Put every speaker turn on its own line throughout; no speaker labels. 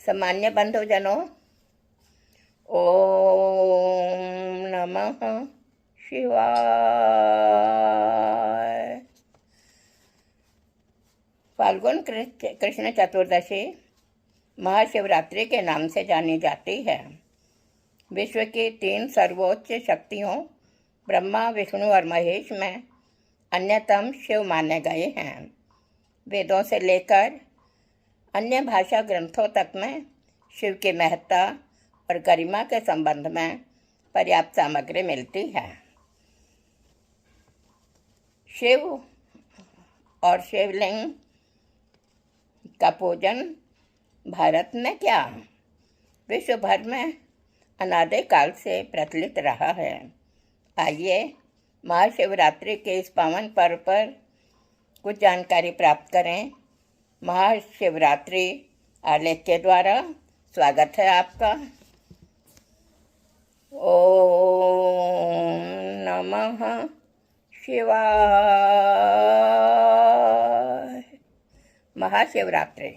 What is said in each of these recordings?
सामान्य बंधुजनों, ओम नमः शिवाय। फाल्गुन कृष्ण चतुर्दशी महाशिवरात्रि के नाम से जानी जाती है। विश्व की 3 सर्वोच्च शक्तियों ब्रह्मा, विष्णु और महेश में अन्यतम शिव माने गए हैं। वेदों से लेकर अन्य भाषा ग्रंथों तक में शिव की महत्ता और गरिमा के संबंध में पर्याप्त सामग्री मिलती है। शिव और शिवलिंग का पूजन भारत में क्या विश्व भर में अनादिकाल से प्रचलित रहा है। आइए महाशिवरात्रि के इस पावन पर्व पर कुछ जानकारी प्राप्त करें। महाशिवरात्रि आलेख के द्वारा स्वागत है आपका। ओम नमः शिवाय। महाशिवरात्रि।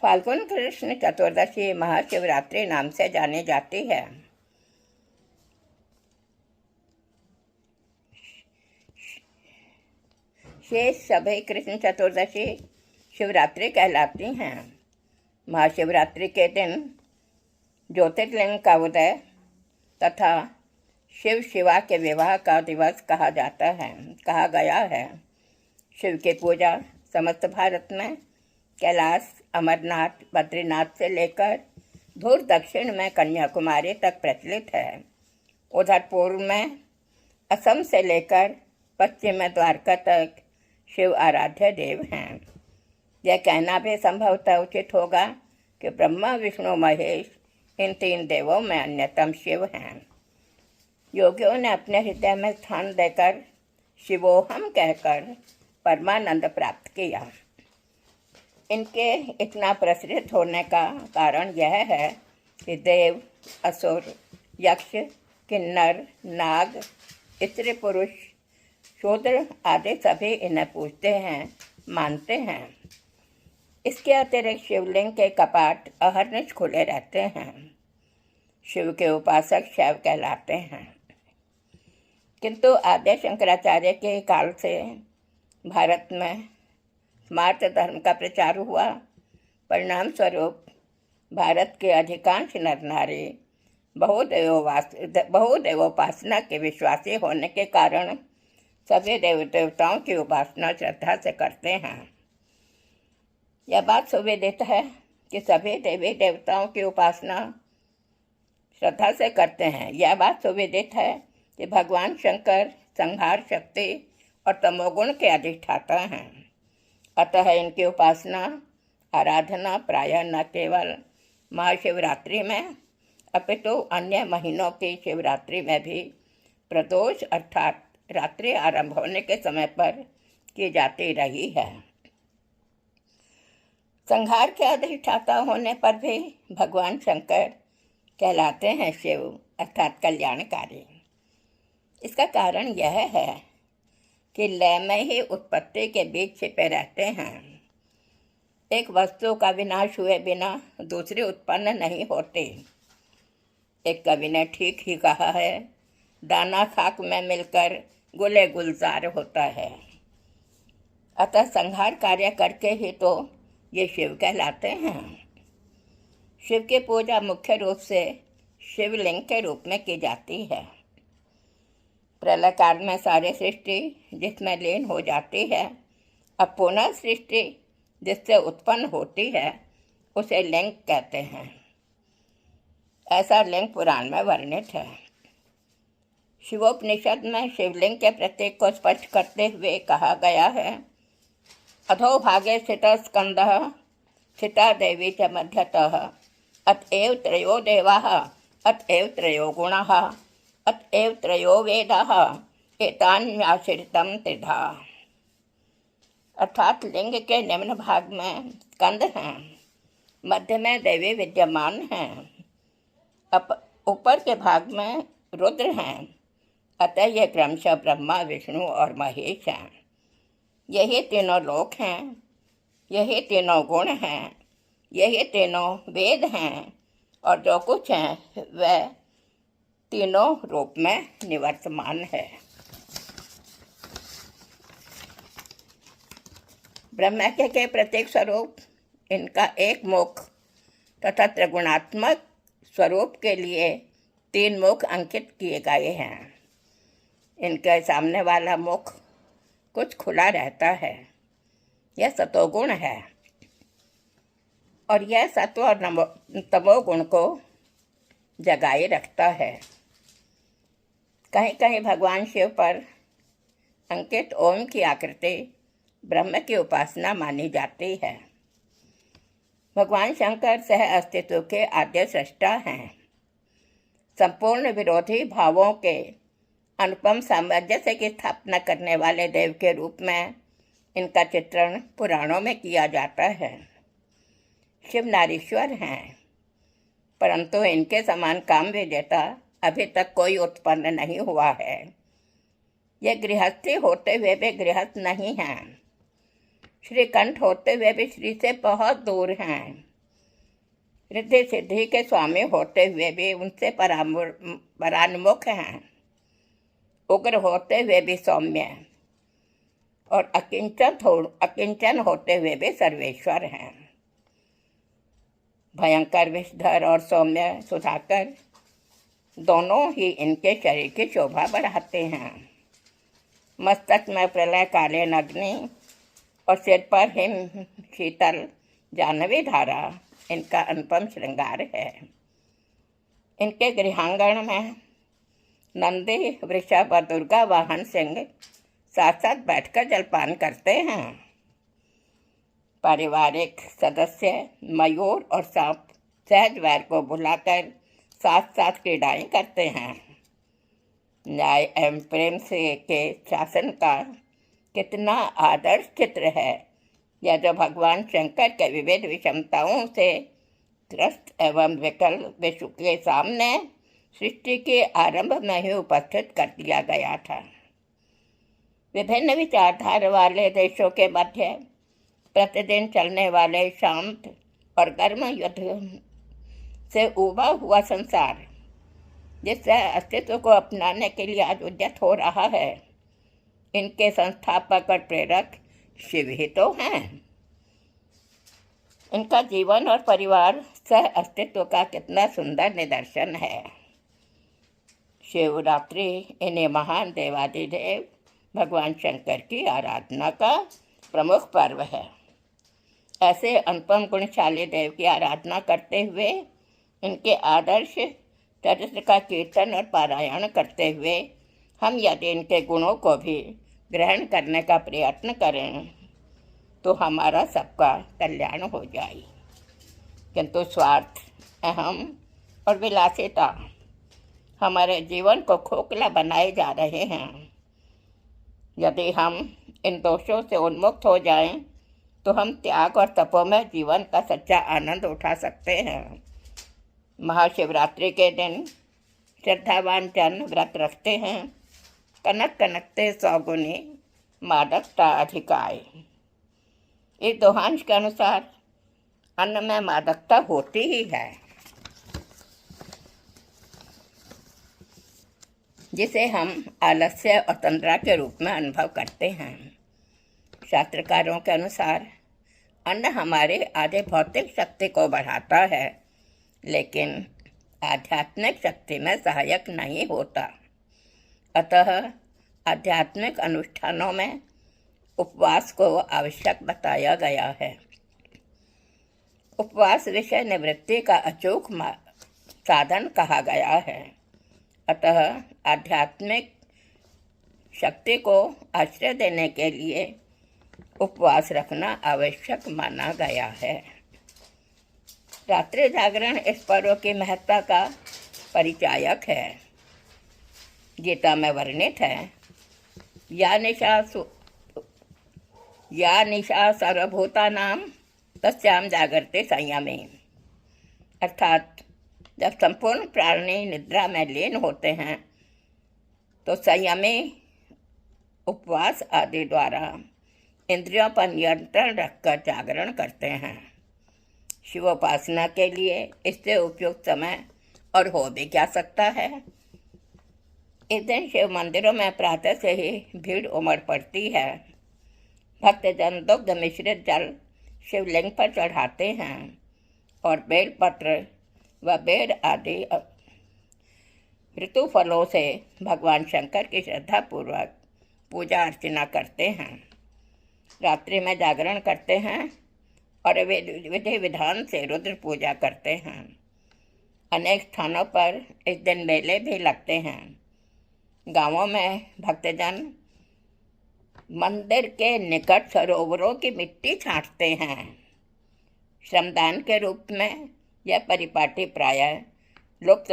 फाल्गुन कृष्ण चतुर्दशी महाशिवरात्रि नाम से जानी जाती है। शेष सभी कृष्ण चतुर्दशी शिवरात्रि कहलाती हैं। महाशिवरात्रि के दिन ज्योतिर्लिंग का उदय तथा शिव शिवा के विवाह का दिवस कहा गया है। शिव की पूजा समस्त भारत में कैलाश, अमरनाथ, बद्रीनाथ से लेकर दूर दक्षिण में कन्याकुमारी तक प्रचलित है। उधर पूर्व में असम से लेकर पश्चिम में द्वारका तक शिव आराध्य देव हैं। यह कहना भी संभवतः उचित होगा कि ब्रह्मा, विष्णु, महेश इन 3 देवों में अन्यतम शिव हैं। योगियों ने अपने हृदय में स्थान देकर शिवोहम कहकर परमानंद प्राप्त किया। इनके इतना प्रचलित होने का कारण यह है कि देव, असुर, यक्ष, किन्नर, नाग, स्त्री पुरुष, शूद्र आदि सभी इन्हें पूजते हैं, मानते हैं। इसके अतिरिक्त शिवलिंग के कपाट अहरनिश खुले रहते हैं। शिव के उपासक शैव कहलाते हैं। किंतु आद्य शंकराचार्य के काल से भारत में स्मार्त धर्म का प्रचार हुआ। परिणाम स्वरूप भारत के अधिकांश नर नारी बहुदेवोपासना के विश्वासी होने के कारण सभी देवताओं की उपासना श्रद्धा से करते हैं। यह बात सुविदित है कि सभी देवी देवताओं की उपासना श्रद्धा से करते हैं। यह बात सुविदित है कि भगवान शंकर संहार शक्ति और तमोगुण के अधिष्ठाता हैं। अतः इनकी उपासना आराधना प्रायः न केवल महाशिवरात्रि में अपितु अन्य महीनों की शिवरात्रि में भी प्रदोष अर्थात रात्रि आरंभ होने के समय पर की जाती रही है। संहार के अधिष्ठाता होने पर भी भगवान शंकर कहलाते हैं शिव अर्थात कल्याणकारी। इसका कारण यह है कि लय में ही उत्पत्ति के बीच छिपे रहते हैं। एक वस्तु का विनाश हुए बिना दूसरी उत्पन्न नहीं होती। एक कवि ने ठीक ही कहा है, दाना खाक में मिलकर गुले गुलजार होता है। अतः संहार कार्य करके ही तो ये शिव कहलाते हैं। शिव की पूजा मुख्य रूप से शिवलिंग के रूप में की जाती है। प्रलय काल में सारी सृष्टि जिसमें लीन हो जाती है, अब पुनः सृष्टि जिससे उत्पन्न होती है उसे लिंग कहते हैं। ऐसा लिंग पुराण में वर्णित है। शिवोपनिषद में शिवलिंग के प्रतीक को स्पष्ट करते हुए कहा गया है, अधोभागे स्थितः स्कंदः स्थिता देवी च मध्यतः अतएव त्रयो देवाः अतएव त्रयो गुणाः अतएव त्रयो वेदाः एतान्याश्रितं त्रिधा। अर्थात लिंग के निम्न भाग में स्कंद हैं, मध्य में देवी विद्यमान हैं, ऊपर के भाग में रुद्र हैं। अतः ये क्रमशः ब्रह्मा, विष्णु और महेश हैं। यही तीनों लोक हैं, यही तीनों गुण हैं यही तीनों वेद हैं और जो कुछ हैं वह तीनों रूप में निवर्तमान है। ब्रह्मैक्य के प्रत्येक स्वरूप इनका एक मुख तथा त्रिगुणात्मक स्वरूप के लिए 3 मुख अंकित किए गए हैं। इनके सामने वाला मुख कुछ खुला रहता है, यह सतोगुण है और यह सत्व और तमोगुण को जगाए रखता है। कहीं कहीं भगवान शिव पर अंकित ओम की आकृति ब्रह्म की उपासना मानी जाती है। भगवान शंकर सह अस्तित्व के आद्य सृष्टा हैं। संपूर्ण विरोधी भावों के अनुपम सामंजस्य की स्थापना करने वाले देव के रूप में इनका चित्रण पुराणों में किया जाता है। शिव नारीश्वर हैं, परंतु इनके समान काम विजेता अभी तक कोई उत्पन्न नहीं हुआ है। ये गृहस्थी होते हुए भी गृहस्थ नहीं हैं, श्रीकंठ होते हुए भी श्री से बहुत दूर हैं, रिद्धि सिद्धि के स्वामी होते हुए भी उनसे परान्मुख हैं, उग्र होते हुए भी सौम्य और अकिंचन होते हुए भी सर्वेश्वर हैं। भयंकर विषधर और सौम्य सुधाकर दोनों ही इनके शरीर की शोभा बढ़ाते हैं। मस्तक में प्रलय कालीन अग्नि और सिर पर हिम शीतल जानवी धारा इनका अनुपम श्रृंगार है। इनके गृहांगण में नंदी वृषभ और दुर्गा वाहन सिंह साथ साथ बैठकर जलपान करते हैं। पारिवारिक सदस्य मयूर और सांप सहज वैर को बुलाकर साथ साथ क्रीड़ाएँ करते हैं। न्याय एवं प्रेम से के शासन का कितना आदर्श चित्र है यह, जो भगवान शंकर के विविध विषमताओं से त्रस्त एवं विकल विश्व के सामने सृष्टि के आरंभ में ही उपस्थित कर दिया गया था। विभिन्न विचारधारा वाले देशों के मध्य प्रतिदिन चलने वाले शांत और गर्म युद्ध से उबा हुआ संसार जिससे अस्तित्व को अपनाने के लिए आज उद्यत हो रहा है, इनके संस्थापक और प्रेरक शिव ही तो हैं। इनका जीवन और परिवार सह अस्तित्व का कितना सुंदर निदर्शन है। शिवरात्रि इन्हें महान देवादिदेव भगवान शंकर की आराधना का प्रमुख पर्व है। ऐसे अनुपम गुणशाली देव की आराधना करते हुए इनके आदर्श चरित्र का कीर्तन और पारायण करते हुए हम यदि इनके गुणों को भी ग्रहण करने का प्रयत्न करें तो हमारा सबका कल्याण हो जाए। किंतु स्वार्थ, अहम और विलासिता हमारे जीवन को खोखला बनाए जा रहे हैं। यदि हम इन दोषों से उन्मुक्त हो जाएं, तो हम त्याग और तपोमय जीवन का सच्चा आनंद उठा सकते हैं। महाशिवरात्रि के दिन श्रद्धावान जन व्रत रखते हैं। कनक कनकते सौगुनी मादकता अधिकाय। इस दोहांश के अनुसार अन्न में मादकता होती ही है, जिसे हम आलस्य और तंद्रा के रूप में अनुभव करते हैं। शास्त्रकारों के अनुसार अन्न हमारे आधे भौतिक शक्ति को बढ़ाता है, लेकिन आध्यात्मिक शक्ति में सहायक नहीं होता। अतः आध्यात्मिक अनुष्ठानों में उपवास को आवश्यक बताया गया है। उपवास विषय निवृत्ति का अचूक साधन कहा गया है। अतः आध्यात्मिक शक्ति को आश्रय देने के लिए उपवास रखना आवश्यक माना गया है। रात्रि जागरण इस पर्व की महत्ता का परिचायक है। गीता में वर्णित है, या निशा सर्वभूतानां तस्यां जागर्ते संयमे। अर्थात जब संपूर्ण प्राणी निद्रा में लीन होते हैं तो संयमी उपवास आदि द्वारा इंद्रियों पर नियंत्रण रखकर जागरण करते हैं। शिवोपासना के लिए इससे उपयुक्त समय और हो भी क्या सकता है। इस दिन शिव मंदिरों में प्रातः से ही भीड़ उमड़ पड़ती है। भक्तजन दुग्ध मिश्रित जल शिवलिंग पर चढ़ाते हैं और बेलपत्र व बेर आदि ऋतु फलों से भगवान शंकर की श्रद्धापूर्वक पूजा अर्चना करते हैं। रात्रि में जागरण करते हैं और विधि विधान से रुद्र पूजा करते हैं। अनेक स्थानों पर इस दिन मेले भी लगते हैं। गांवों में भक्तजन मंदिर के निकट सरोवरों की मिट्टी छांटते हैं। श्रमदान के रूप में यह परिपाटी प्रायः लुप्त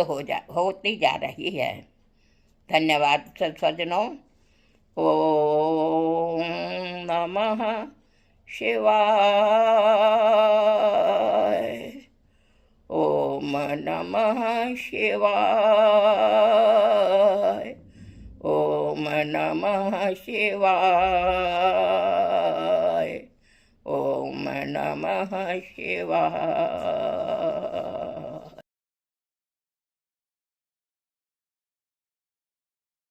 होती जा रही है। धन्यवाद सज्जनों। ओम नमः शिवाय। ओम नमः शिवाय। ओम नमः शिवाय। ओम नमः शिवाय।